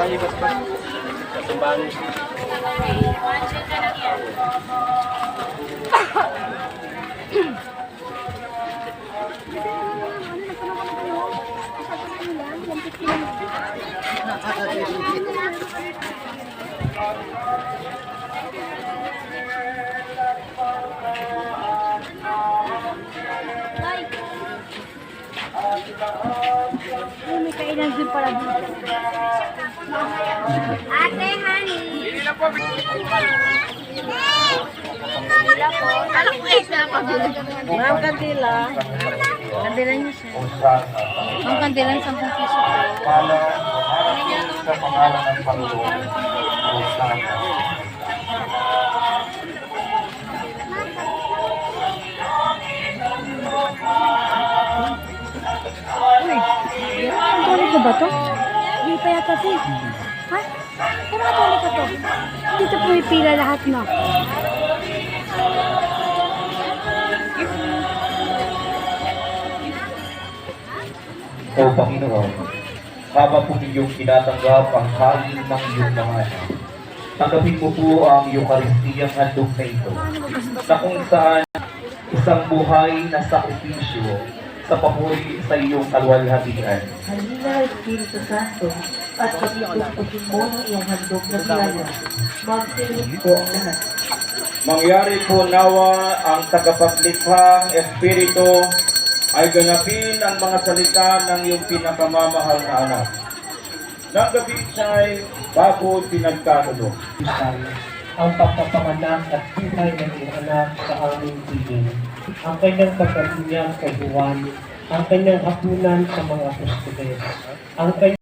Kasambahan. May kailan din pala dito. Ate, honey. Hindi na po. Ma'am, kandila. Kandila niyo siya. Ma'am, kandila niyo 10 piso po. Sa pangalan ng Panginoon, Hosanna. Katoliko ba to? Hindi pa yata si. Ha? Pero katoliko to. Dito pumipila lahat na. O Panginoon, habang po ninyong tinatanggap ang halin ng iyong mga anak, tanggapin mo po ang Eucharistiyang handog na ito, na kung saan isang buhay na sakripisyo sa papuri sa iyong kalwalhatian. Halina, Espiritu Santo, at pagtutusin mo ng iyong handog na biyaya. Magsilip po ang lahat. Mangyari po nawa ang tagapaglikhang Espiritu ay ganapin ang mga salita ng iyong pinakamamahal na anak. Nang gabi siya'y bago pinagkanulo. Ang pagpapanganak at buhay ng iyong anak sa aming tingin, ang kanyang pagkatunyang kay Juan, ang kanyang hapunan sa mga apostoles, ang kanyang